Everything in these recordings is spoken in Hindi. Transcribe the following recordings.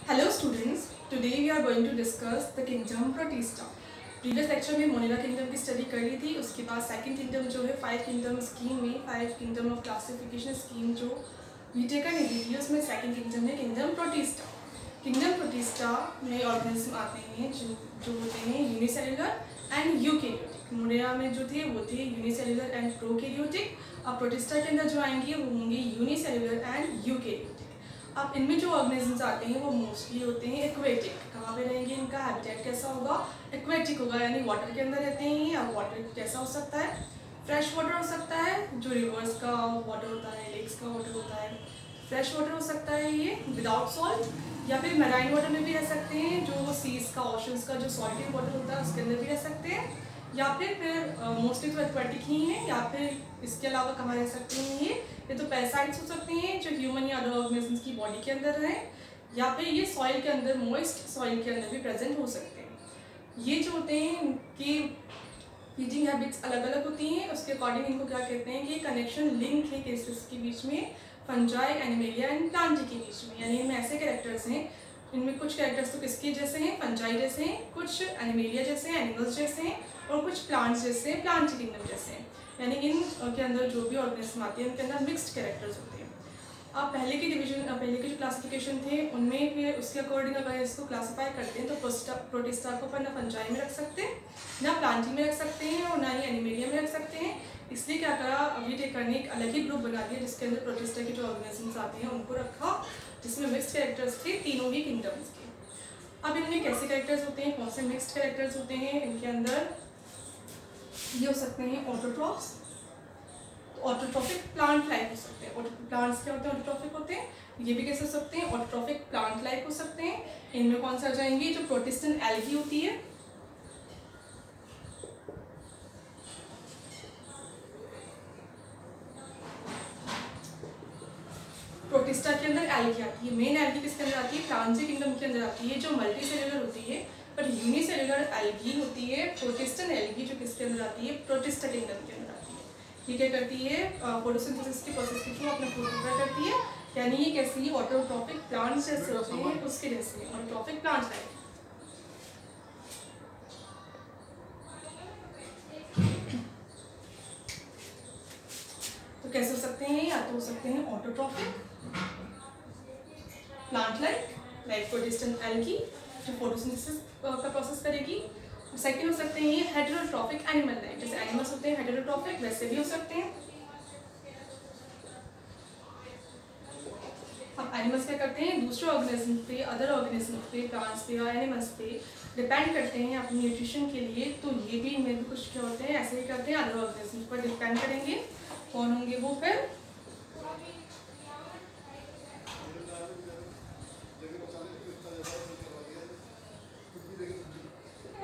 Hello students, today we are going to discuss the kingdom Protista. Previous lecture में मोनेरा किंगडम की स्टडी कर ली थी। उसके बाद सेकंड किंगडम जो है 5 किंगडम स्कीम में 5 किंगडम ऑफ क्लासिफिकेशन स्कीम जो वीटेकर ने दी थी उसमें सेकंड किंगडम है किंगडम प्रोटिस्टा। किंगडम प्रोटिस्टा में ऑर्गेनिज्म आते हैं जो होते हैं यूनिसेलुलर एंड यूकैरियोटिक। मोनेरा में जो थे वो थे यूनिसेलुलर एंड प्रोकैरियोटिक। अब प्रोटिस्टा के अंदर जो आएंगे वो होंगे यूनिसेलुलर एंड यूकैरियोटिक। अब इनमें जो ऑर्गेनिजम्स आते हैं वो मोस्टली होते हैं एक्वेटिक। कहाँ पे रहेंगे, इनका हैबिटेट कैसा होगा, एक्वेटिक होगा, यानी वाटर के अंदर रहते हैं। अब वाटर कैसा हो सकता है, फ्रेश वाटर हो सकता है, जो रिवर्स का वाटर होता है, लेक्स का वाटर होता है, फ्रेश वाटर हो सकता है ये विदाउट सॉल्ट, या फिर मैराइन वाटर में भी रह सकते हैं, जो सीज का ओशंस का जो सॉल्टी वाटर होता है उसके अंदर भी रह सकते हैं, या फिर मोस्टली तो एक्वेटिक ही हैं, या फिर इसके अलावा कहाँ रह सकते हैं ये तो पैरासाइट्स हो सकते हैं जो ह्यूमन या अदर ऑर्गेनिजम्स की बॉडी के अंदर रहें, या फिर ये सॉइल के अंदर, मॉइस्ट सॉइल के अंदर भी प्रेजेंट हो सकते हैं। ये जो होते हैं इनकी फीडिंग हैबिट्स अलग अलग होती हैं। उसके अकॉर्डिंग इनको क्या कहते हैं कि कनेक्शन लिंक है केसेस के बीच में, फंजाई, एनिमेलिया एंड प्लांटी के बीच में। यानी इनमें ऐसे कैरेक्टर्स हैं, इनमें कुछ कैरेक्टर्स तो किसके जैसे हैं, फंजाई जैसे हैं, कुछ एनिमेलिया जैसे हैं, एनिमल्स जैसे हैं, और कुछ प्लांट्स जैसे हैं, प्लांटी किंगडम जैसे हैं। यानी इन के अंदर जो भी ऑर्गेनिज्म आते हैं उनके अंदर मिक्स्ड कैरेक्टर्स होते हैं। आप पहले के जो क्लासिफिकेशन थे उनमें फिर उसके अकॉर्डिंग अगर इसको क्लासीफाई करते हैं तो प्रोटिस्टा को अपन ना फंजाई में रख सकते हैं, ना प्लांटी में रख सकते हैं, और ना ही एनिमेलिया में रख सकते हैं। इसलिए क्या करा, वीटेकर ने एक अलग ही ग्रुप बना दिया जिसके अंदर प्रोटिस्टा के जो ऑर्गेनिजम्स आते हैं उनको रखा, जिसमें मिक्स्ड कैरेक्टर्स थे तीनों ही किंगडम्स के। अब इनमें कैसे कैरेक्टर्स होते हैं, कौन से मिक्स्ड कैरेक्टर्स होते हैं इनके अंदर, ये हो सकते हैं ऑटोट्रॉफ्स, ऑटोट्रॉफिक प्लांट लाइक हो सकते हैं। प्लांट्स क्या होते हैं, ऑटोट्रॉफिक होते हैं। ये भी कैसे हो सकते हैं, ऑटोट्रॉफिक प्लांट लाइक हो सकते हैं। इनमें कौन सा आ जाएंगे, जो प्रोटिस्टन एल्गी होती है, प्रोटिस्टा के अंदर एल्गी आती है। मेन एल्गी किसके अंदर आती है, प्लांटी किंगडम के अंदर आती है, जो मल्टी सेलुलर होती है, पर यूनिसेलुलर एल्गी होती है। प्रोटिस्टन एल्गी जो किसके अंदर आती है, प्रोटिस्टा किंगडम के अंदर आती है। ये क्या करती है, फोटोसिंथेसिस के प्रोसेस के थ्रू अपना फूड प्रिपेयर करती है। यानी ये कैसी ऑटोट्रॉफिक प्लांट्स जैसे होते हैं उसके जैसे ऑटोट्रॉफिक प्लांट्स लाइक। तो कैसे हो सकते हैं, या तो हो सकते हैं ऑटोट्रॉफिक प्लांट लाइक प्रोटिस्टन एल्गी जो फोटोसिंथेसिस का प्रोसेस करेगी। सेकंड हो सकते हैं ये हेटेरोट्रॉफिक एनिमल लाइक, जैसे एनिमल्स होते हैं हेटेरोट्रॉफिक वैसे भी हो सकते हैं। अब एनिमल्स क्या करते हैं, दूसरे ऑर्गेनिज्म पे, अदर ऑर्गेनिज्म पे, प्लांट्स पे या एनिमल्स पे डिपेंड करते हैं अपनी न्यूट्रिशन के लिए। तो ये भी इनमें भी कुछ क्या होते हैं, ऐसे ही करते हैं, अदर ऑर्गेनिज्म पर डिपेंड करेंगे। कौन होंगे वो, फिर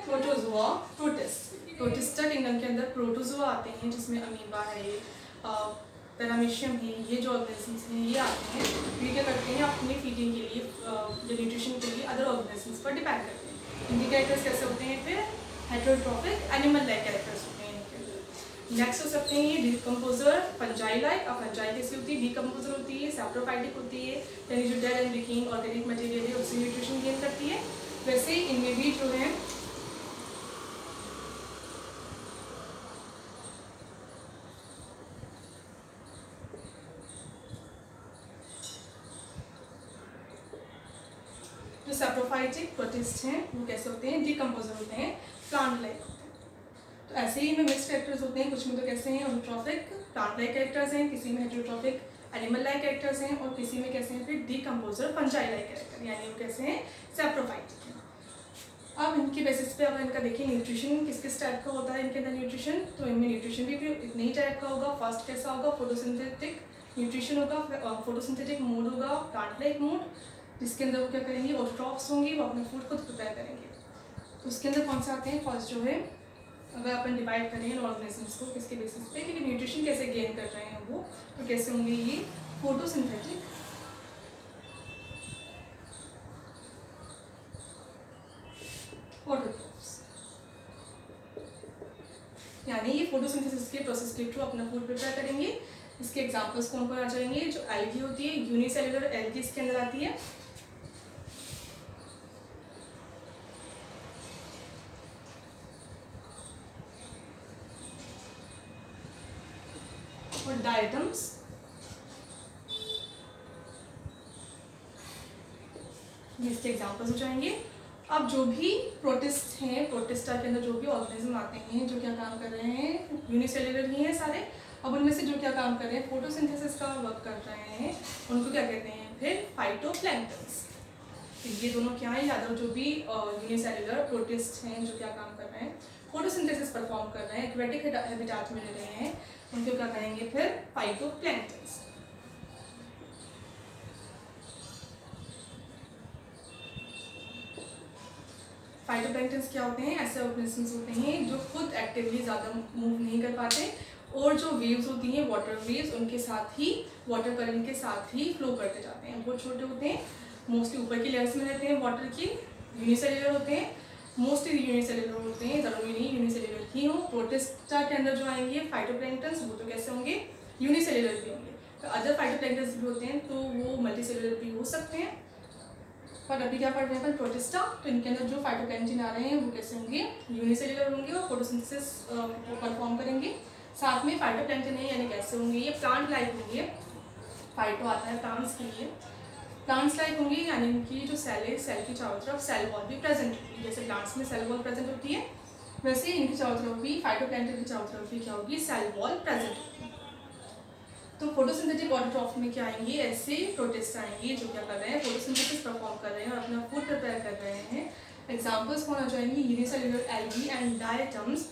प्रोटोजोआ, प्रोटिस्टा किंगडम के अंदर प्रोटोजोआ आते हैं जिसमें अमीबा है, पैरामीशियम है, ये जो ऑर्गेनिजम्स हैं ये आते हैं। ये क्या करते हैं, अपनी फीडिंग के लिए, जो न्यूट्रिशन के लिए अदर ऑर्गेनिजम्स पर डिपेंड करते हैं। इनके कैरेक्टर्स कैसे होते हैं, फिर हेटेरोट्रॉफिक एनिमल लाइक कैरेक्टर्स होते हैं इनके। नेक्स्ट हो सकते हैं ये डिकम्पोजर, फंजाई लाइक। अब फंजाई कैसी होती है, डिकम्पोजर होती है, सैप्रोफाइटिक होती है, यानी जो dead and decaying organic material है उससे न्यूट्रिशन गेन करती है। वैसे इनमें भी जो है जो सैप्रोफाइटिक प्रोटिस्ट हैं वो कैसे होते हैं, डिकम्पोजर होते हैं, प्लांट लाइक होते हैं। तो ऐसे ही में मिक्स्ड कैरेक्टर्स होते हैं, कुछ में तो कैसे हैं ऑटोट्रॉफिक प्लांट लाइक कैरेक्टर्स हैं, किसी में हेटेरोट्रॉफिक एनिमल लाइक कैरेक्टर्स हैं, और किसी में कैसे हैं फिर डिकम्पोजर फंजाई लाइक कैरेक्टर, यानी वो कैसे हैं सैप्रोफाइटिक हैं। अब इनके बेसिस पे अगर इनका देखिए न्यूट्रिशन किस किस टाइप का होता है इनके अंदर न्यूट्रिशन, तो इनमें न्यूट्रिशन भी इतने ही टाइप का होगा। फर्स्ट कैसा होगा, फोटोसिंथेटिक न्यूट्रिशन होगा, फोटोसिंथेटिक मोड होगा, प्लांट लाइक मोड, जिसके अंदर वो क्या करेंगे, ऑटोट्रॉफ्स होंगे, वो अपना फूड खुद प्रिपेयर करेंगे। तो उसके अंदर कौन से आते हैं, फर्स्ट जो है, अगर अपन डिवाइड करें ऑर्गेनिजम्स को किसके बेसिस पे कि न्यूट्रिशन कैसे गेन कर रहे हैं वो, तो कैसे होंगे ये फोटोसिंथेटिक, ऑटोट्रॉफ्स, यानी ये फोटोसिंथेसिस के प्रोसेस के थ्रू अपना फूड प्रिपेयर करेंगे। इसके एग्जांपल्स कौन कौन आ जाएंगे, जो एल्गी होती है, यूनिसेलुलर एल्गी इसके अंदर आती है, और डायटम्स ये इसके एग्जाम्पल्स हो जाएंगे। अब जो भी प्रोटिस्ट हैं, प्रोटिस्टा के अंदर जो भी ऑर्गेनिज्म आते हैं जो क्या काम कर रहे हैं, यूनिसेल्युलर ही हैं सारे। अब उनमें से जो क्या काम कर रहे हैं, फोटोसिंथेसिस का वर्क कर रहे हैं, उनको क्या कहते हैं फिर फाइटोप्लैंक्टन्स। तो ये दोनों क्या है, या तो जो भी यूनिसेल्युलर प्रोटिस्ट हैं जो क्या काम कर रहे हैं, फोटोसिंथेसिस परफॉर्म कर रहे हैं, एक्वेटिक हैबिटेट में रह रहे हैं, उनको क्या कहेंगे फिर फाइटोप्लैंक्टन्स। फाइटोप्लैंक्टन्स क्या होते हैं, ऐसे ऑर्गेनिजम्स होते हैं जो खुद एक्टिवली ज़्यादा मूव नहीं कर पाते और जो वेव्स होती हैं वाटर वेव्स उनके साथ ही, वाटर करंट के साथ ही फ्लो करते जाते हैं। बहुत छोटे होते हैं, मोस्टली ऊपर की लेयर्स में रहते हैं वाटर की, यूनिसेल्युलर होते हैं, मोस्टली यूनिसेल्युलर होते हैं, ज़रूरी नहीं यूनिसेल्युलर ही हो। प्रोटिस्टा के अंदर जो आएंगे फाइटोप्लैंक्टन्स वो तो कैसे होंगे, यूनिसेल्युलर भी होंगे। तो अदर फाइटोप्लैंक्टन्स भी होते हैं तो वो मल्टीसेल्युलर भी हो सकते हैं। पर अभी क्या पढ़ रहे हैं प्रोटिस्टा, तो इनके अंदर जो फाइटोप्लैंक्टन आ रहे हैं वो कैसे होंगे, यूनिसेल्युलर होंगे और फोटोसिंथेसिस परफॉर्म करेंगे। साथ में फाइटोप्लैंक्टन है यानी कैसे होंगे, ये प्लांट लाइक होंगे। फाइटो आता है प्लांट्स के लिए, प्लांट्स लाइक होंगे यानी इनकी जो सेल है, सेल की चारों तरफ सेल वॉल भी प्रेजेंट होगी। जैसे प्लांट्स में सेल वॉल प्रेजेंट होती है वैसे इनकी चारों तरफ भी, फाइटोप्लैंक्टन की चारों तरफ भी क्या होगी, सेल वॉल प्रेजेंट होगी। तो फोटोसिंथेटिक ऑटोट्रॉफ में क्या आएंगे, ऐसे प्रोटिस्ट आएंगे जो क्या कर रहे हैं, फोटोसिंथेसिस परफॉर्म कर रहे हैं और अपना फूड प्रिपेयर कर रहे हैं। एग्जांपल्स कौन आ जाएंगे, यूनिसेल्युलर एल्गी एंड डायटम्स।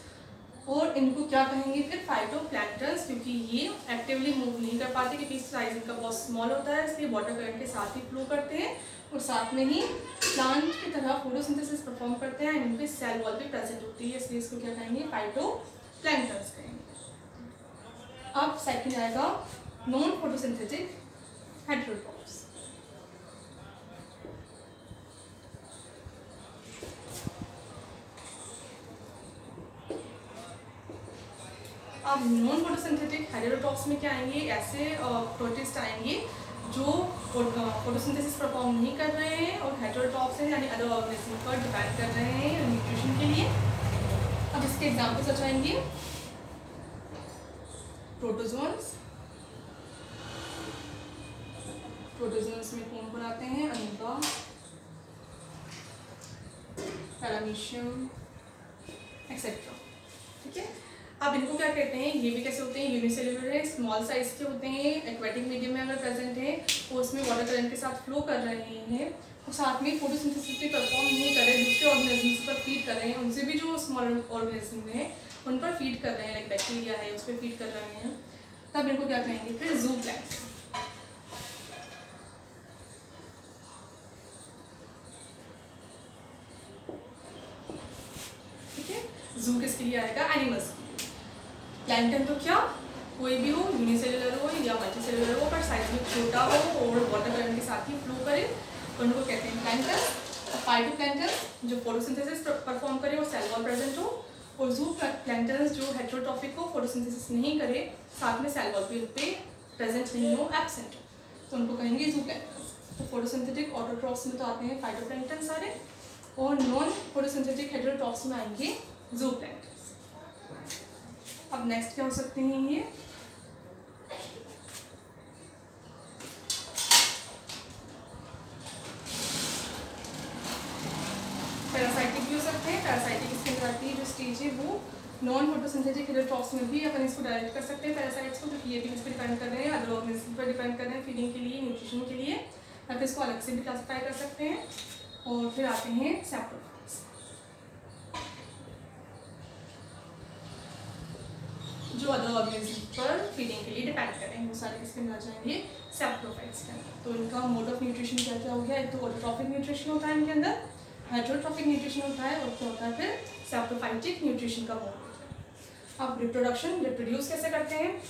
और इनको क्या कहेंगे फिर फाइटोप्लैंक्टन्स, क्योंकि ये एक्टिवली मूव नहीं कर पाते क्योंकि साइज इनका बहुत स्मॉल होता है, इसलिए वाटर करंट के साथ ही फ्लो करते हैं और साथ में ही प्लांट की तरह फोटोसिंथेसिस परफॉर्म करते हैं। इनके सेल वॉल भी प्रेजेंट होती है, इसलिए इसको क्या कहेंगे, फाइटोप्लैंक्टन्स कहेंगे। अब सेकंड आएगा नॉन फोटोसिंथेटिक हेटेरोट्रॉफ्स। अब नॉन फोटोसिंथेटिक हेटेरोट्रॉफ्स में क्या आएंगे, ऐसे प्रोटिस्ट आएंगे जो फोटोसिंथेसिस परफॉर्म नहीं कर रहे हैं और हेटेरोट्रॉफ्स हैं यानी अदर ऑर्गेनिज्म पर डिपेंड कर रहे हैं न्यूट्रिशन के लिए। अब इसके एग्जांपल्स आ जाएंगे प्रोटोजोन्स। प्रोटोजोन्स में कौन बनाते हैं, अमीबा, पैरामीशियम एक्सेट्रा। ठीक है, अब इनको क्या कहते हैं, ये भी कैसे होते हैं, यूनिसेल्युलर है, स्मॉल साइज के होते हैं, एक्वेटिक मीडियम में अगर प्रेजेंट है और उसमें वाटर करंट के साथ फ्लो कर रहे हैं और साथ में फोटोसिंथेसिस भी परफॉर्म नहीं कर रहे, दूसरे ऑर्गेनिजम्स पर फीड कर रहे हैं, उनसे भी जो स्मॉल ऑर्गेनिज्म है उन पर फीड कर रहे हैं, लाइक बैक्टीरिया है उस पर फीड कर रहे हैं, तब इनको क्या कहेंगे फिर ज़ूप्लैंक्टन। ठीक है, जू किसके लिए आएगा, एनिमल्स के लिए। प्लैंक्टन तो क्या कोई भी हो, यूनिसेल्युलर हो या मल्टीसेल्युलर हो, पर साइज में छोटा हो और वाटर करंट के साथ ही फ्लो करे, तो उनको कहते हैं प्लैंक्टन। फाइटोप्लैंक्टन जो फोटोसिंथेसिस परफॉर्म करे और सेल वॉल प्रेजेंट हो, और जू प्लैंक्टन जो हेटेरोट्रॉफिक हो, फोटोसिंथेसिस नहीं करे, साथ में सेल वॉल पे प्रेजेंट नहीं हो, एब्सेंट हो, तो उनको कहेंगे जू प्लैंक्टन। तो फोटोसिंथेटिक ऑटोट्रॉफ्स में तो आते हैं फाइटोप्लैंक्टन सारे, और नॉन फोटोसिंथेटिक हेटेरोट्रॉफ्स में आएंगे ज़ूप्लैंक्टन। अब नेक्स्ट क्या हो सकते हैं ये, पैरासाइटिक भी हो सकते हैं। पैरासाइटिक इसके अंदर आती है जो स्टेज है वो नॉन फोटोसिंथेटिक हेटेरोट्रॉफ्स में भी अपन इसको डायरेक्ट कर सकते हैं पैरासाइट्स को, क्योंकि ये भी इस पर डिपेंड कर रहे हैं, अदर ऑर्गेनिज्म पर डिपेंड कर रहे हैं फीडिंग के लिए, न्यूट्रिशन के लिए, या फिर इसको अलग से भी क्लासिफाई कर सकते हैं। और फिर आते हैं सैप्रोफाइट्स, जो अदर ऑर्गेनिज्म पर फीडिंग के लिए डिपेंड कर रहे हैं, वो सारे किसके अंदर आ जाएंगे, सैप्रोफाइट्स के अंदर। तो इनका मोड ऑफ न्यूट्रिशन क्या क्या हो गया, एक तो ऑटोट्रॉफिक न्यूट्रिशन होता है इनके अंदर, हेटेरोट्रॉफिक न्यूट्रिशन होता है, और क्या होता है फिर सैप्रोफाइटिक न्यूट्रिशन का मोड होता है। अब रिप्रोडक्शन, रिप्रोड्यूस कैसे करते हैं,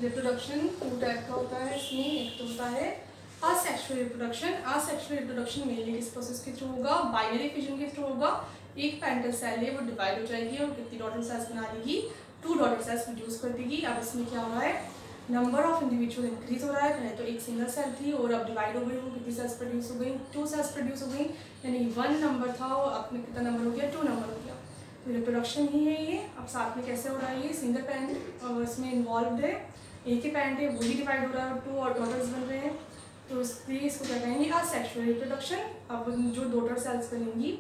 रिप्रोडक्शन टू टाइप का होता है इसमें, एक तो होता है asexual reproduction. Asexual reproduction mainly किस प्रोसेस के थ्रू होगा, बाइनरी फिजन के थ्रू होगा, एक पेरेंटल सेल है वो डिवाइड हो जाएगी और कितनी डॉटर सेल्स बना लेगी, 2 डॉटर सेल्स प्रोड्यूस कर देगी। अब इसमें क्या हो रहा है, नंबर ऑफ इंडिविजुअल इंक्रीज हो रहा है। पहले तो एक सिंगल सेल थी और अब डिवाइड हो गई, वो कितनी सेल्स प्रोड्यूस हो गई, 2 सेल्स प्रोड्यूस हो गई। यानी 1 नंबर था वो अपने कितना नंबर हो गया, 2 नंबर हो गया। तो रिप्रोडक्शन ही है ये। अब साथ में कैसे हो रहा है, ये सिंगल पेरेंट और इसमें इन्वॉल्व है, एक ही पेरेंट है वो ही डिवाइड हो रहा है, 2 और डॉटर्स बन रहे हैं। तो इसलिए इसको क्या कहेंगे, असेक्सुअल रिप्रोडक्शन। अब जो डॉटर सेल्स बनेंगी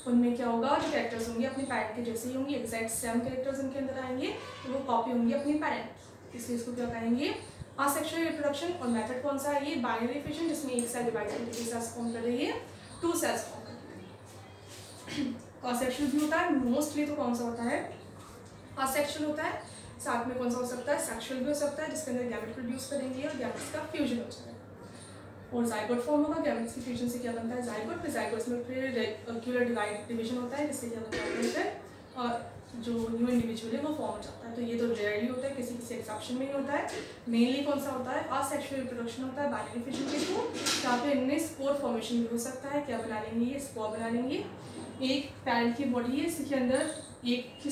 उनमें क्या होगा, जो कैरेक्टर्स होंगे अपने पेरेंट के जैसे ही होंगी, एग्जैक्ट सेम कैरेक्टर्स उनके अंदर आएंगे, तो वो कॉपी होंगी अपने पेरेंट। इसलिए इसको क्या कहेंगे, असेक्सुअल रिप्रोडक्शन। और मेथड कौन सा है, ये बाइनरी फिशन, जिसमें एक सेल डिवाइड करके 2 सेल्स फॉर्म कर रही है, 2 सेल्स फॉर्म कर रही है। असेक्सुअल भी होता है मोस्टली, तो कौन सा होता है, असेक्सुअल होता है। साथ में कौन सा हो सकता है, सेक्सुअल भी हो सकता है, जिसके अंदर गैमेट प्रोड्यूस करेंगे और गैमेट्स का फ्यूजन हो जाएगा और जाइगोट फॉर्म होगा। गैमेट्स की फ्यूजन से क्या बनता है, जाइगोट। फिर जाइगोट्स में फिर रेक्टिकुलर डिवीजन होता है, जिससे क्या बनता है फिर और जो न्यू इंडिविजुअल है वो फॉर्म हो जाता है। तो ये तो रेयरली होता है, किसी किसी एक्सेप्शन में ही होता है। मेनली कौन सा होता है, असेक्सुअल रिप्रोडक्शन होता है बाइनरी फिशन के थ्रू। यहाँ पे इनमें स्पोर फॉर्मेशन भी हो सकता है। क्या बना लेंगे, ये स्पोर बना लेंगे। एक पेरेंट की बॉडी है, इसके अंदर एक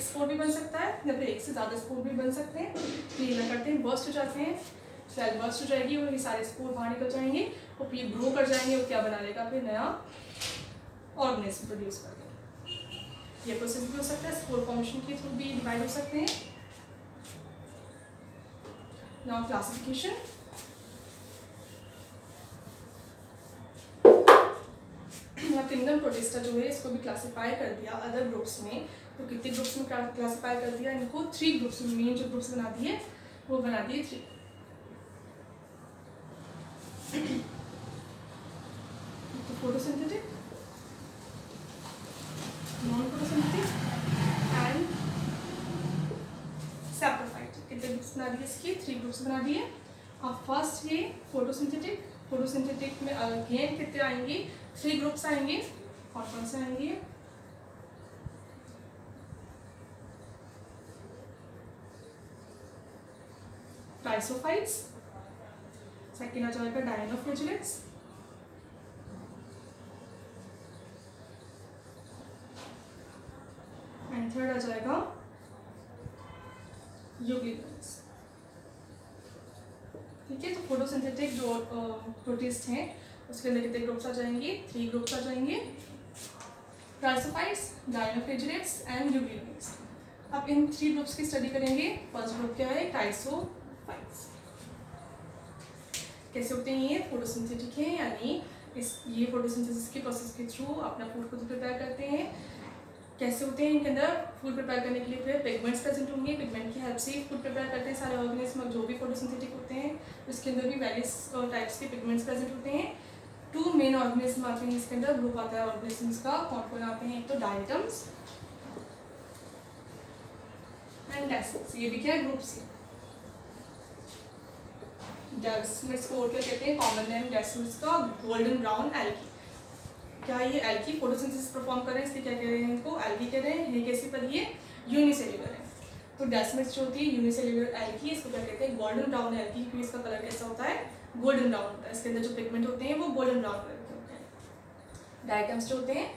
स्पोर भी बन सकता है या फिर एक से ज़्यादा स्पोर भी बन सकते हैं। तो ये क्या करते हैं, बर्स्ट हो जाते हैं, सेल बर्स्ट हो जाएगी और ये सारे स्पोर बाहर निकल जाएंगे और फिर ग्रो कर जाएंगे और क्या बना लेगा, फिर नया ऑर्गेनिज्म प्रोड्यूस कर देगा। ये प्रोसेस भी हो सकता है, स्पोर फॉर्मेशन के थ्रू भी डिवाइड हो सकते हैं। Now classification. किंगडम प्रोटिस्टा जो है इसको भी क्लासिफाई कर दिया अदर ग्रुप्स में। तो कितने ग्रुप्स में क्लासिफाई कर दिया, इनको 3 ग्रुप्स में, मेन जो ग्रुप्स बना दिए वो बना दिए 3। तो photosynthetic, non photosynthetic and saprophyte. कितने ग्रुप्स बना दिए इसके, 3 ग्रुप्स बना दिए। अब फर्स्ट ये फोटोसिंथेटिक। फोटोसिंथेटिक में अगेन कितने आएंगे, 3 ग्रुप्स आएंगे। कौन कौन से आएंगे, क्राइसोफाइट्स, सेकेंड आ जाएगा डायनोफ्लेजिलेट्स, एंड थर्ड आ जाएगा यूग्लिनोइड्स। ठीक है, तो फोटोसिंथेटिक जो प्रोटिस्ट हैं उसके अंदर कितने ग्रुप्स आ जाएंगे, 3 ग्रुप्स आ जाएंगे, क्राइसोफाइट्स, डायनोफ्लेजिलेट्स एंड यूग्लिनोइड्स। अब इन 3 ग्रुप्स की स्टडी करेंगे। फर्स्ट ग्रुप क्या है, क्राइसोफाइट्स। कैसे होते हैं ये, फोटोसिंथेटिक है, यानी ये फोटोसिंथेसिस के प्रोसेस के थ्रू अपना फूड खुद प्रिपेयर करते हैं। कैसे होते हैं, इनके अंदर फूड प्रिपेयर करने के लिए फिर पिगमेंट्स प्रेजेंट होंगे। पिगमेंट की हेल्प से फूड प्रिपेयर करते हैं सारे ऑर्गेनिज्म, जो भी फोटोसिंथेटिक होते हैं उसके अंदर भी वेरियस टाइप्स के पिगमेंट्स प्रेजेंट होते हैं। 2 मेन ऑर्गेनिज्म आते हैं इसके अंदर, ग्रुप आता है ऑर्गेनिजम्स का। कौन कौन आते हैं, एक तो डायटम्स एंड डेस्मिड्स। ये भी क्या है, ग्रुप्स। डेस्मिड्स को और क्या कहते हैं, कॉमन नेम डेस्मिड्स का गोल्डन ब्राउन एल्गी। क्या ये एल्गी फोटोसिंथेसिस परफॉर्म कर रहे हैं, इसलिए क्या कह रहे हैं, इनको एल्गी कह रहे हैं। ये कैसे पर, ये यूनिसेल्युलर है। तो डेस्मिड्स जो होती है यूनिसेल्युलर एल्गी, इसको क्या कहते हैं, गोल्डन ब्राउन एल्गी, क्योंकि इसका कलर कैसा होता है, गोल्डन ब्राउन होता है। इसके अंदर जो पिगमेंट होते हैं वो गोल्डन ब्राउन कलर के होते हैं। डायटम्स जो होते हैं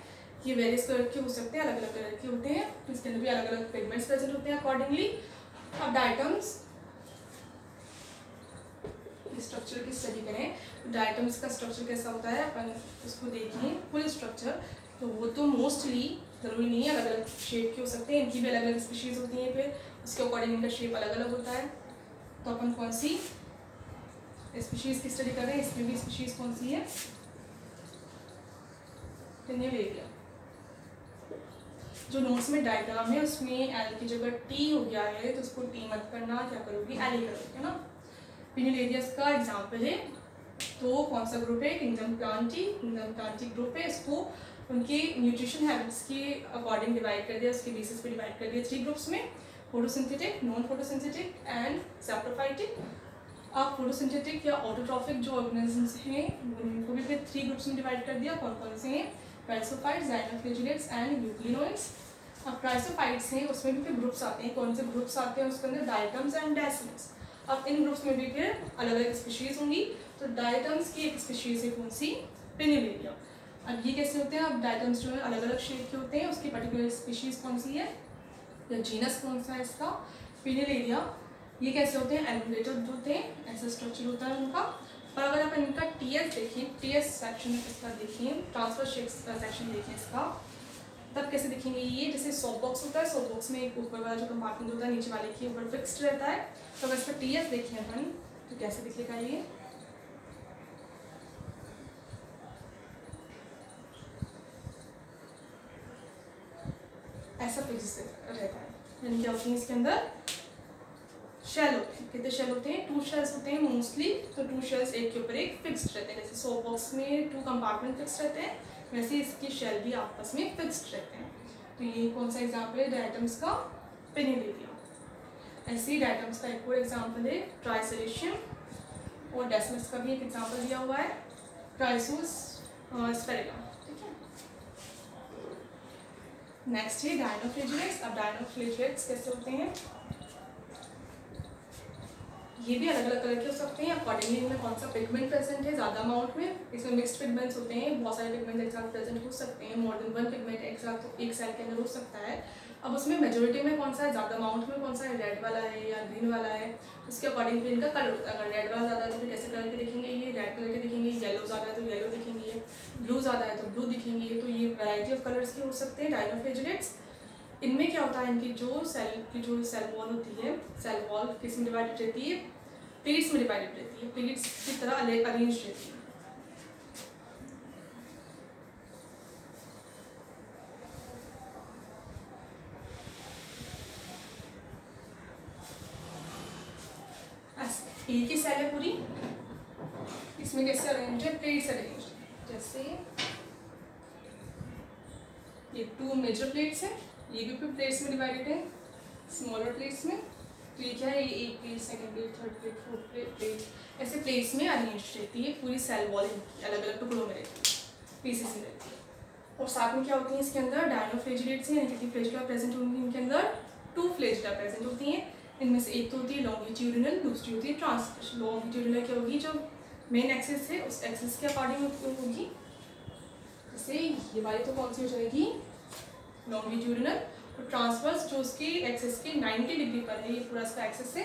ये वेरियस कलर के हो सकते हैं, अलग अलग कलर के होते हैं, तो इसके अंदर भी अलग अलग पिगमेंट्स प्रेजेंट होते हैं अकॉर्डिंगली। अब डायटम्स स्ट्रक्चर की स्टडी करें, डायटम्स का स्ट्रक्चर कैसा होता है, अपन उसको देखें फुल स्ट्रक्चर। तो वो तो मोस्टली ज़रूरी नहीं है, अलग अलग शेप के हो सकते हैं, इनकी भी अलग अलग स्पीशीज़ होती हैं, फिर उसके अकॉर्डिंग इनका शेप अलग अलग होता है। तो अपन कौन सी स्पीशीज़ की स्टडी कर रहे हैं, इसमें भी स्पीशीज़ कौन सी है, पिनियलेरिया। जो नोट्स में डायग्राम है उसमें एल की जगह टी हो गया है, तो उसको टी मत करना, क्या करोगे, एल करोगे, है ना। पिनियलेरियस का एग्जाम्पल है। तो कौन सा ग्रुप है, kingdom Plantae. Kingdom Plantae group है, इसको उनके न्यूट्रिशन हैबिट्स के अकॉर्डिंग डिवाइड कर दिया, उसके बेसिस पे डिवाइड कर दिया 3 ग्रुप्स में, photosynthetic, non photosynthetic and saprophytic. अब फोटोसिंथेटिक या ऑटोट्रॉफिक जो ऑर्गेनिजम्स हैं उनको भी फिर 3 ग्रुप्स में डिवाइड कर दिया। कौन कौन से हैं, क्राइसोफाइट्स, डायनोफ्लेजिलेट्स एंड यूग्लिनोइड्स। अब क्राइसोफाइट्स हैं उसमें भी फिर ग्रुप्स आते हैं। कौन से ग्रुप्स आते हैं उसके अंदर, डायटम्स एंड डेस्मिड्स। अब इन ग्रुप्स में भी फिर अलग अलग स्पीशीज़ होंगी। तो डायटम्स की एक स्पीशीज़ है कौन सी, पिनियलेरिया। अब ये कैसे होते हैं, अब डायटम्स जो है अलग अलग शेप के होते हैं, उसकी पर्टिकुलर स्पीशीज कौन सी है या जीनस कौन सा है इसका, पिनिलेरिया। ये कैसे होते हैं, एलुलेटेड होते हैं, ऐसा स्ट्रक्चर होता है उनका। और अगर आप इनका टीएस देखिए, टीएस सेक्शन इसका देखिए, ट्रांसफर सेक्शन देखिए इसका, तब कैसे दिखेंगे ये, जैसे सॉफ्ट बॉक्स होता है, सॉफ्ट बॉक्स में एक ऊपर वाला जो कंपार्टमेंट होता है नीचे वाले के ऊपर फिक्स्ड रहता है। तो अगर इसका टीएस देखें अपन तो कैसे दिखेगा ये, ऐसा फिक्स रहता है, यानी क्या होती है इसके अंदर शेल होते हैं। कितने शेल होते हैं, 2 शेल्स होते हैं मोस्टली। तो 2 शेल्स एक के ऊपर एक फिक्स्ड रहते हैं, जैसे सॉफ्ट बॉक्स में 2 कंपार्टमेंट फिक्स रहते हैं, वैसे इसके शेल भी आपस में फिक्स्ड रहते हैं। तो ये कौन सा एग्जाम्पल है डायटम्स का, पिनिलेरिया। ऐसे ही डायटम्स का एक और एग्जाम्पल है ट्राइसेरेशियम, और डेसमस का भी एक एग्जाम्पल दिया हुआ है, ट्राइसोस स्फेरिका। ठीक है, नेक्स्ट है डायनोफ्लेजिलेट्स। अब डायनोफ्लेजिलेट्स कैसे होते हैं, ये भी अलग अलग कलर के हो सकते हैं अकॉर्डिंगली इनमें कौन सा पिगमेंट प्रेजेंट है ज़्यादा अमाउंट में। इसमें मिक्स्ड पिगमेंट्स होते हैं, बहुत सारे पिगमेंट एक साथ प्रेजेंट हो सकते हैं, मोर देन 1 पिगमेंट एक साथ एक सेल के अंदर हो सकता है। अब उसमें मेजोरिटी में कौन सा है, ज़्यादा अमाउंट में कौन सा है, रेड वाला है या ग्रीन वाला है, उसके अकॉर्डिंग इनका कलर होता है। अगर रेड वाला ज़्यादा है तो फिर कैसे कलर के दिखेंगे ये, रेड कलर के दिखेंगे। येलो ज़्यादा है तो येलो दिखेंगे, ब्लू ज़्यादा है तो ब्लू दिखेंगे। तो ये वैरायटी ऑफ कलर्स के हो सकते हैं डायनोफ्लेजिलेट्स। इनमें क्या होता है, इनकी जो सेल वॉल होती है, सेल वॉल किस में डिवाइडेड रहती है, प्लेट्स में डिवाइडेड रहती है, प्लेट्स की तरह अरेंज रहती है। एक ही सेल है पूरी, इसमें कैसे अरेंज है, प्लेट्स अरेंज। जैसे ये 2 मेजर प्लेट्स है, ये भी प्लेट्स में डिवाइडेड है, स्मॉलर प्लेट्स में। तो ये क्या है, ये एक plate, second plate, third plate, fourth plate, ऐसे प्लेट्स में अरेंज रहती है पूरी सेल वॉल, अलग अलग टुकड़ों में रहती है, पीसेस में रहती है। और साथ में क्या होती है इसके अंदर, डायनोफ्लेजिलेट्स हैं, यानी कितनी फ्लेजिला प्रेजेंट होंगी इनके अंदर, 2 फ्लेजिला प्रेजेंट होती हैं। इनमें से एक तो होती है लॉन्गिट्यूडिनल, दूसरी होती है ट्रांसवर्स। लॉन्गिट्यूडिनल क्या होगी, जो मेन एक्सिस है उस एक्सिस के अकॉर्डिंग होगी, जैसे ये वाली तो कौन सी हो जाएगी, लॉन्गिट्यूडिनल। तो ट्रांसवर्स जो उसकी एक्सिस के 90 डिग्री पर है, ये पूरा इसका एक्सिस है,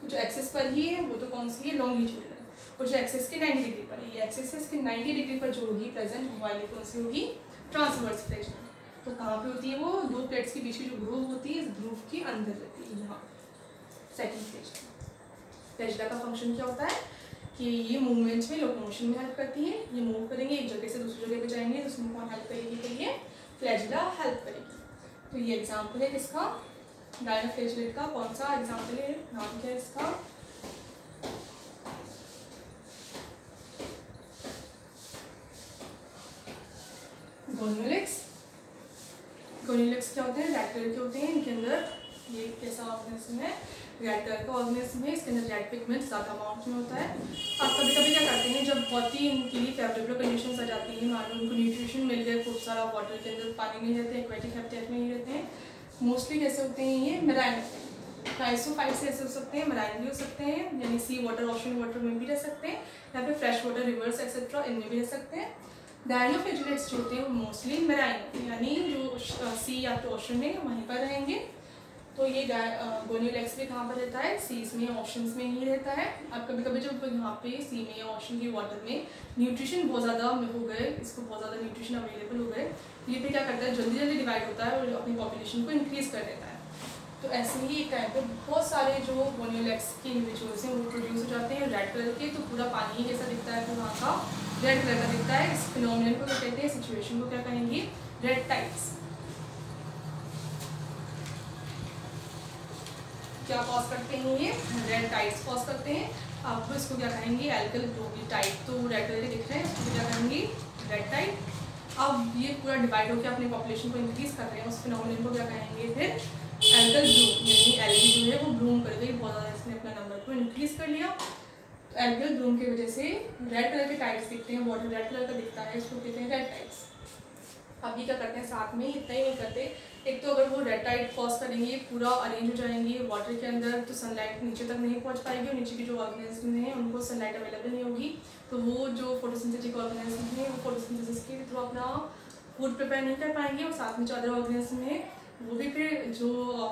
तो जो एक्सिस पर ही है वो तो कौन सी है, लॉन्गिट्यूडिनल। और जो एक्सिस के 90 डिग्री पर है, ये एक्सिस है, इसके 90 डिग्री पर जो होगी प्रेजेंट, वो वाली कौन सी होगी, ट्रांसवर्स फ्लेजिला। तो कहाँ पे होती है वो, 2 प्लेट्स के बीच की जो ग्रूव होती है, इस ग्रूव के अंदर रहती है, यहाँ सेकेंड फ्लेजिला। फ्लेजिला का फंक्शन क्या होता है कि ये मूवमेंट में, लोकोमोशन में हेल्प करती है। ये मूव करेंगे, एक जगह से दूसरी जगह पे जाएंगे, तो उसमें कौन हेल्प करेगी, करिए फ्लेजिला हेल्प करेगी। तो ये एग्जाम्पल है किसका, डायनोफ्लेजिलेट का। कौन सा एग्जाम्पल है, नाम क्या है इसका, गोनियोलेक्स। गोनियोलेक्स क्या होते हैं, रेड कलर के होते हैं। इनके अंदर ये कैसा ऑर्गेनिज्म है, रेड कलर का ऑर्गेनिज्म है, इसके अंदर रेड पिगमेंट ज़्यादा अमाउंट में होता है। अब कभी कभी क्या करते हैं, जब बहुत ही इनके लिए फेवरेबल कंडीशंस आ जाती हैं, मान लो उनको न्यूट्रिशन मिल गया, खूब सारा वाटर के अंदर, पानी नहीं रहते, एक्वेटिक हैबिटेट में ही रहते हैं। मोस्टली कैसे होते हैं, ये मेराइन होते हैं। ट्राइसोफाइट से ऐसे हो सकते हैं, मेराइन भी हो सकते हैं, यानी सी वाटर, ओशन वाटर में भी रह सकते हैं, या फिर फ्रेश वाटर, रिवर्स एक्सेट्रा, इनमें भी रह सकते हैं। डायनोफ्लेजिलेट्स जो होते हैं वो मोस्टली मेराइन होते हैं, यानी जो सी या तो ओशन में वहीं पर रहेंगे। तो ये गोनियोलेक्स भी कहाँ पर रहता है, सीज में, ऑप्शंस में ही रहता है। अब कभी कभी जब यहाँ पे सी में या ऑप्शन के वाटर में न्यूट्रिशन बहुत ज़्यादा हो गए, इसको बहुत ज़्यादा न्यूट्रिशन अवेलेबल हो गए, ये पे क्या करता है, जल्दी जल्दी डिवाइड होता है और अपनी पॉपुलेशन को इंक्रीज़ कर देता है। तो ऐसे ही एक टाइम पे बहुत सारे जो गोनियोलेक्स के इंडिविजुअल्स हैं वो प्रोड्यूस हो जाते हैं रेड कलर के। तो पूरा पानी ही कैसा दिखता है, तो वहाँ का रेड कलर का दिखता है। इस फिनोमिनन को क्या कहते हैं, सिचुएशन को क्या कहेंगे, रेड टाइड्स। क्या कॉज करते हैं, ये रेड टाइड्स कॉज करते हैं। अब इसको क्या कहेंगे, एल्कल ग्लोबी टाइड। तो रेड कलर के दिख रहे हैं, इसको क्या कहेंगे, रेड टाइड। अब ये पूरा डिवाइड होकर अपनी पॉपुलेशन को इंक्रीज कर रहे हैं, उस फिनोमिनन को क्या कहेंगे फिर, एल्कल ब्लूम, यानी एल्गी जो है वो ब्लूम कर गई, बहुत ज़्यादा इसने अपना नंबर को इंक्रीज कर लिया। तो एल्गल ब्लूम की वजह से रेड कलर के टाइड्स दिखते हैं, वाटर रेड कलर का दिखता है, इसको कहते हैं रेड टाइड्स। अब ये क्या करते हैं, साथ में इतना ही नहीं करते, एक तो अगर वो रेड टाइड कॉज करेंगे, पूरा अरेंज हो जाएंगे वाटर के अंदर, तो सनलाइट नीचे तक नहीं पहुंच पाएगी और नीचे की जो ऑर्गेनिज्म हैं उनको सनलाइट अवेलेबल नहीं होगी, तो वो जो फोटोसिंथेटिक ऑर्गेनिज्म हैं वो फोटोसिंथेसिस के थ्रू अपना फूड प्रिपेयर नहीं कर पाएंगे, और साथ में जो अदर ऑर्गेनिज्म हैं वो भी फिर जो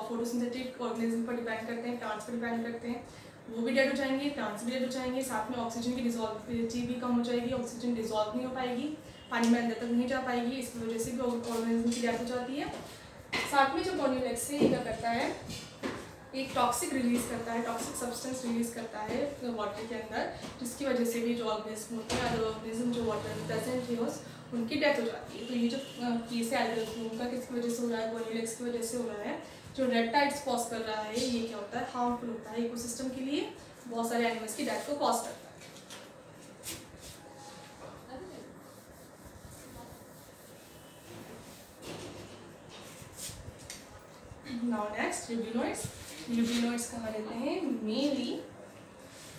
फोटोसिंथेटिक ऑर्गेनिज्म पर डिपेंड करते हैं, प्लांट्स पर डिपेंड करते हैं, वो भी डेड हो जाएंगे, प्लांट्स भी डेड हो जाएंगे। साथ में ऑक्सीजन की डिजॉल्विटी भी कम हो जाएगी, ऑक्सीजन डिजॉल्व नहीं हो पाएगी, पानी में अंदर तक नहीं जा पाएगी, इसकी वजह से भी ऑर्गेनिज्म की डेथ हो जाती है। साथ में जो कॉर्नियोलेक्स से क्या करता है, एक टॉक्सिक रिलीज करता है, टॉक्सिक सब्सटेंस रिलीज करता है वाटर के अंदर, जिसकी वजह से भी जो ऑर्गेनिज्म होते हैं, अदर ऑर्गेनिज्म जो वाटर में प्रेजेंट है उनकी डेथ हो जाती है। तो ये जो केस है एल्गल ब्लूम का किसकी वजह से हो रहा है, कॉर्नियोलेक्स की वजह से हो रहा है। जो रेड टाइड्स कॉज कर रहा है ये क्या होता है, हार्मफुल होता है इकोसिस्टम के लिए, बहुत सारे एनिमल्स की डेथ को कॉज करता है। नाउ नेक्स्ट यूग्लिनोइड्स कहाँ रहते हैं, मेनली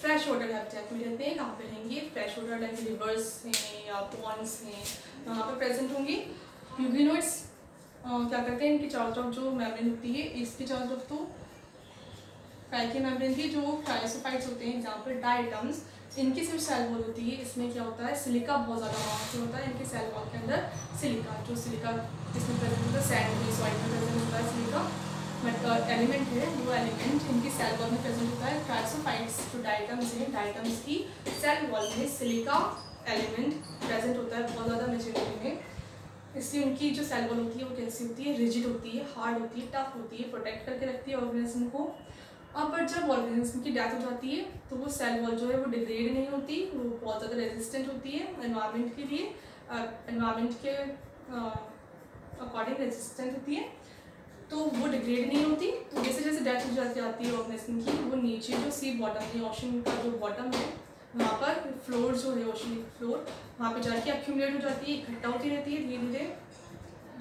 फ्रेश वाटर हैबिटेट में रहते हैं। कहाँ पे रहेंगे, फ्रेश वाटर लाइक रिवर्स हैं या पॉन्ड्स हैं, वहाँ पे प्रेजेंट होंगे। यूग्लिनोइड्स क्या करते हैं, इनकी चारों तरफ जो मेम्ब्रेन होती है, इसकी चारों तरफ तो पैल्की मेम्ब्रेन थी, जो क्रायोसोफाइट्स होते हैं, एग्जाम्पल डायटम्स, इनकी सिर्फ सेल वॉल होती है। इसमें क्या होता है, सिलिका बहुत ज़्यादा अमाउंट में होता है इनके सेल वॉल के अंदर। सिलिका जो सिलिका इसमें प्रेजेंट होता है, सैंड सॉइल में प्रेजेंट होता है सिलिका, बट एलिमेंट है वो एलिमेंट इनकी सेल वॉल में प्रेजेंट होता है। क्रायोसोफाइट्स जो डायटम्स हैं, डायटम्स की सेल वॉल में सिलिका एलिमेंट प्रेजेंट होता है बहुत ज़्यादा मेजोरिटी में, इसलिए उनकी जो सेल वॉल होती है वो कैसी होती है, रिजिड होती है, हार्ड होती है, टफ होती है, प्रोटेक्ट करके रखती है ऑर्गेनिज्म को। अब बट जब ऑर्गेनिज्म की डेथ हो जाती है तो वो सेल वॉल जो है वो डिग्रेड नहीं होती, वो बहुत ज़्यादा रेजिस्टेंट होती है एनवायरनमेंट के लिए, एनवायरनमेंट के अकॉर्डिंग रेजिस्टेंट होती है, तो वो डिग्रेड नहीं होती। तो जैसे जैसे डेथ हो जाती है ऑर्गेनिज्म की, वो नीचे जो सी बॉटम है, ओशन का जो बॉटम है, वहाँ पर फ्लोर जो है ओशन फ्लोर, वहाँ पे जाके एक्यूमुलेट हो जाती है, इकट्ठा होती रहती है धीरे धीरे।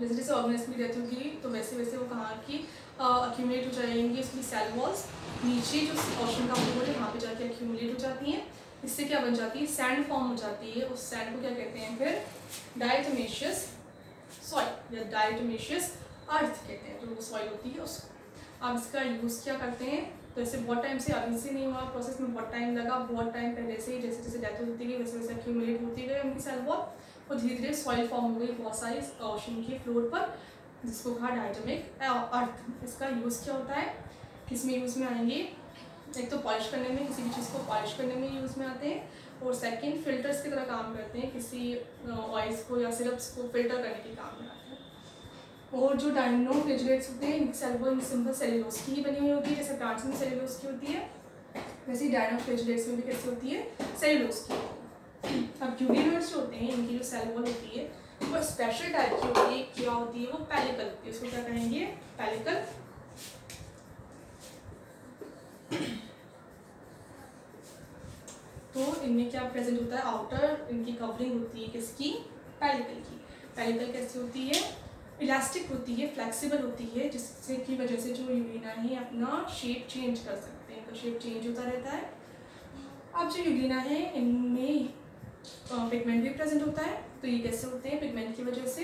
जैसे जैसे ऑर्गेनिज्म की डेथ होगी तो वैसे वैसे वो कहाँ की एक्यूमुलेट हो जाएंगी, उसकी सेल वॉल्स नीचे जो ओशन का फ्लोर है वहाँ पे जाके एक्यूमुलेट हो जाती हैं। इससे क्या बन जाती है, सैंड फॉर्म हो जाती है। उस सैंड को क्या कहते हैं फिर, डायटोमेशियस सॉइल या डायटोमेशियस अर्थ कहते हैं, जो सॉइल होती है उसको। अब इसका यूज़ क्या करते हैं, तो ऐसे बहुत टाइम से अभी से नहीं हुआ, प्रोसेस में बहुत टाइम लगा, बहुत टाइम पहले से ही जैसे जैसे डेथ होती गई वैसे वैसे एक्यूमुलेट होती गई उनकी सेल वॉल, और धीरे धीरे सॉइल फॉर्म हो गई बहुत सारी ओशन के फ्लोर पर, जिसको कहा डायटोमिक अर्थ। इसका यूज़ क्या होता है, किस में यूज़ में आएंगे, एक तो पॉलिश करने में, किसी भी चीज़ को पॉलिश करने में यूज़ में आते हैं, और सेकंड फिल्टर्स की तरह काम करते हैं, किसी ऑयल्स को या सिरप्स को फिल्टर करने के काम में आते हैं। और जो डायनोफ्लेजिलेट्स होते हैं इनकी सेल वॉल सिंपल सेल्यूलोज की ही बनी हुई होती है, जैसे प्लांट्स में सेल्यूलोज की होती है, वैसे ही डायनोफ्लेजिलेट्स में भी कैसे होती है, सेल्यूलोज की। अब यूग्लिनोइड्स जो होते हैं इनकी जो सेल वॉल होती है वो स्पेशल टाइप की होती है, क्या होती है, वो पेलिकल होती है, उसको क्या कहेंगे, पेलिकल। तो इनमें क्या प्रेजेंट होता है, आउटर इनकी कवरिंग होती है किसकी, पेलिकल की। पेलिकल कैसी होती है, इलास्टिक होती है, फ्लेक्सिबल होती है, जिससे की वजह से जो यूग्लिना है अपना शेप चेंज कर सकते हैं, तो शेप चेंज होता रहता है। अब जो यूग्लिना है इनमें पिगमेंट भी प्रेजेंट होता है, तो ये कैसे होते हैं, पिगमेंट की वजह से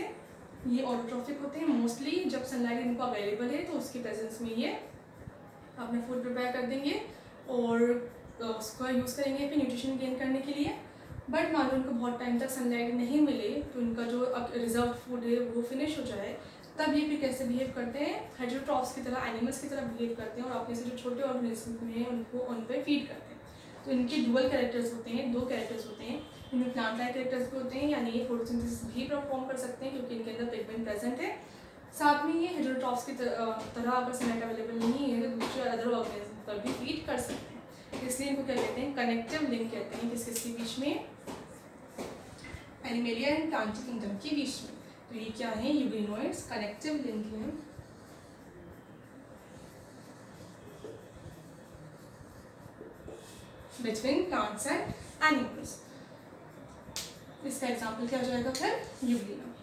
ये ऑटोट्रॉफिक होते हैं। मोस्टली जब सनलाइट इनको अवेलेबल है तो उसकी प्रेजेंस में ये अपना फूड प्रिपेयर कर देंगे और उसका यूज़ करेंगे फिर न्यूट्रिशन गेन करने के लिए। बट मान लो उनको बहुत टाइम तक सनलाइट नहीं मिले तो उनका जो रिजर्व फूड है वो फिनिश हो जाए, तब ये फिर कैसे बिहेव करते हैं, हेटेरोट्रॉफ्स की तरह, एनिमल्स की तरह बिहेव करते हैं और अपने से जो छोटे ऑर्गेनिज्म हैं उनको उन पर फीड करते हैं। तो इनके डुअल कैरेक्टर्स होते हैं, दो कैरेक्टर्स होते हैं, इनमें प्लांट लाइक कैरेक्टर्स भी होते हैं, यानी ये फोटोसिंथेसिस भी परफॉर्म कर सकते हैं क्योंकि इनके अंदर पिगमेंट प्रेजेंट है। साथ में ये हेटेरोट्रॉफ्स की तरह अगर सनलाइट अवेलेबल नहीं है तो दूसरे अदर ऑर्गेनिज्म पर भी फीड कर सकते हैं। इसलिए इनको क्या कहते हैं, कनेक्टिव लिंक कहते हैं, किस किसके बीच में, एनिमेलिया एंड प्लांट किंगडम के बीच में। तो ये क्या है, यूग्लिनोइड्स कनेक्टिव लिंक है बिटवीन प्लांट्स एंड एनिमल्स। इसका एग्जांपल क्या हो जाएगा फिर, यूग्लिना।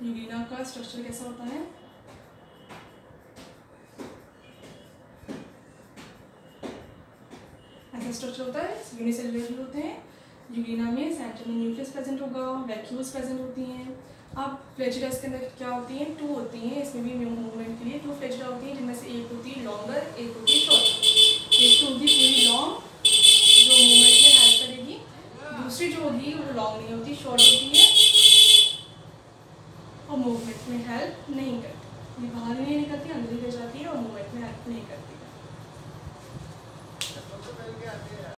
यूग्लिना का स्ट्रक्चर कैसा होता है, ऐसा स्ट्रक्चर होता है, यूनिसेलुलर होते हैं, यूरिना में सेंटर में न्यूक्लियस प्रेजेंट होगा, वैक्यूल्स प्रेजेंट होती हैं। अब फ्लैचेला के अंदर क्या होती हैं, 2 होती हैं, इसमें भी मूवमेंट के लिए 2 फ्लैचेला होती हैं, जिनमें से एक होती है लॉन्गर, एक होती है शॉर्टर। एक तो होगी पूरी लॉन्ग जो मूवमेंट में हेल्प करेगी, दूसरी जो होगी वो लॉन्ग नहीं होती, शॉर्ट होती है और मूवमेंट में हेल्प नहीं करती। ये बाहर नहीं निकलती, अंदर ही